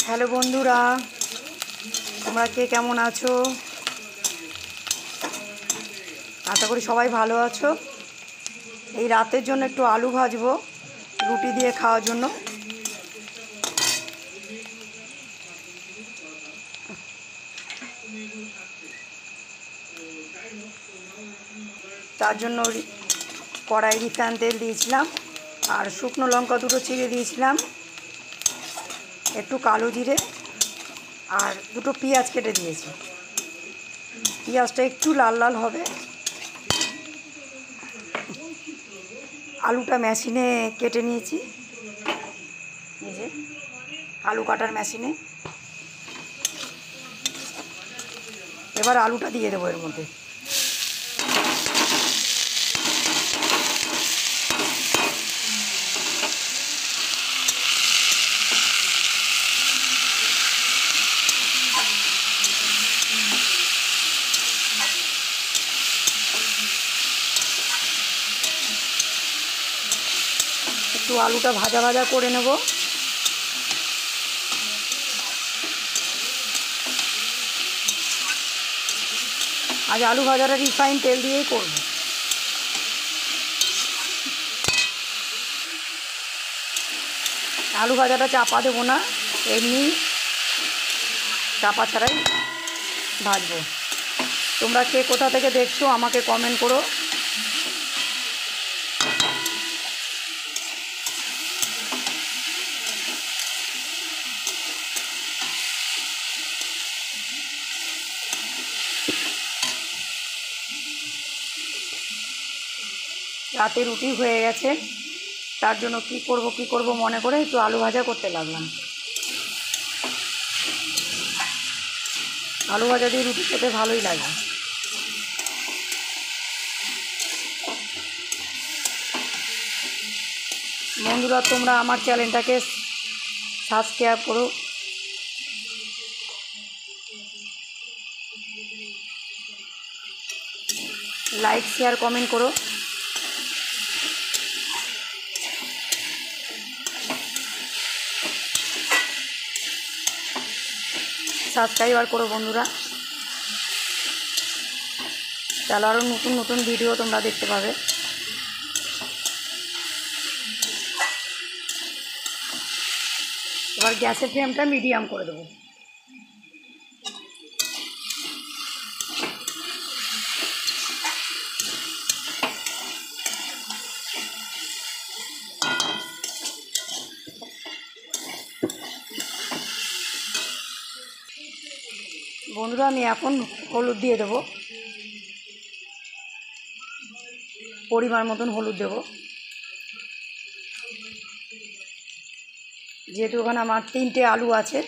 Hello বন্ধুরা, তোমরা কে কেমন আছো? আশা করি সবাই ভালো আছো। এই রাতের জন্য একটু আলু ভাজবো রুটি দিয়ে খাওয়ার জন্য। তার জন্য কড়াই রিফাইন তেল দিয়েছিলাম, আর শুকনো লঙ্কা দুটো চিড়ে দিয়েছিলাম, একটু কালো জিরে আর দুটো পেঁয়াজ কেটে দিয়েছি। পেঁয়াজটা একটু লাল লাল হবে। আলুটা মেশিনে কেটে নিয়েছি, এই যে আলু কাটার মেশিনে। এবার আলুটা দিয়ে দেবো এর মধ্যে। একটু আলুটা ভাজা ভাজা করে নেব। আজ আলু ভাজাটা রিফাইন তেল দিয়েই করব। আলু ভাজাটা চাপা দেবো না, এমনি চাপা ছাড়াই ভাজবো। তোমরা কে কোথা থেকে দেখছো আমাকে কমেন্ট করো। রাতে রুটি হয়ে গেছে, তার জন্য কি করব মনে করে একটু আলু ভাজা করতে লাগলাম। আলু ভাজা দিয়ে রুটি খেতে ভালোই লাগে। বন্ধুরা, তোমরা আমার চ্যানেলটাকে সাবস্ক্রাইব করো, লাইক শেয়ার কমেন্ট করো। সাবস্ক্রাইবার করো বন্ধুরা, তাহলে আরও নতুন নতুন ভিডিও তোমরা দেখতে পাবে। এবার গ্যাসের ফ্লেমটা মিডিয়াম করে দেবো। বন্ধুরা, আমি এখন হলুদ দিয়ে দেবো, পরিমাণ মতন হলুদ দেব। যেহেতু ওখানে আমার 3টে আলু আছে,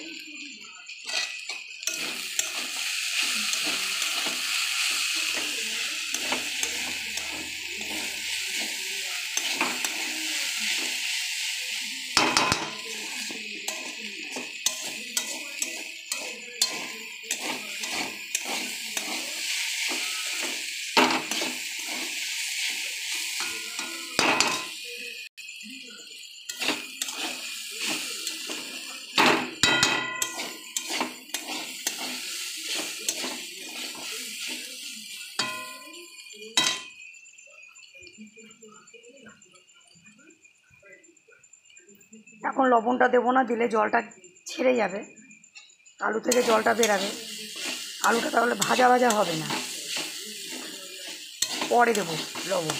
এখন লবণটা দেবো না, দিলে জলটা ছেড়ে যাবে, আলু থেকে জলটা বেরাবে, আলুটা তাহলে ভাজা ভাজা হবে না। পরে দেবো লবণ।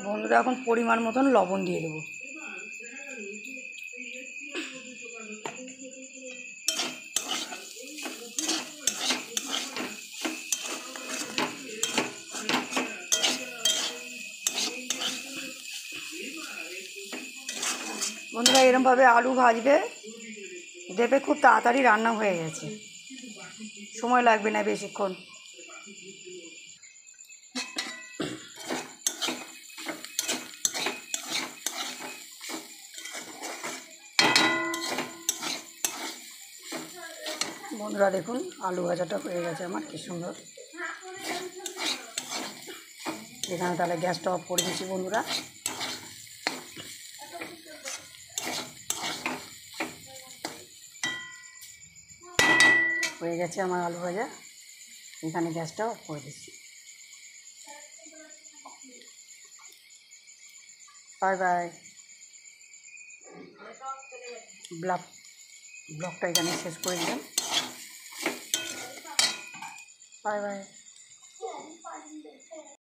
বন্ধুরা এখন পরিমাণ মতন লবণ দিয়ে দেবো। বন্ধুরা এরমভাবে আলু ভাজবে, দেখবে খুব তাড়াতাড়ি রান্না হয়ে গেছে, সময় লাগবে না বেশিক্ষণ। বন্ধুরা দেখুন আলু ভাজাটা হয়ে গেছে আমার, কি সুন্দর। এখানে তাহলে গ্যাসটা অফ করে দিচ্ছি বন্ধুরা। হয়ে গেছে আমার আলু ভাজা, এখানে গ্যাসটা অফ করে দিচ্ছি। Bye bye. ব্লগটা এখানে শেষ করে দিলাম। Bye bye.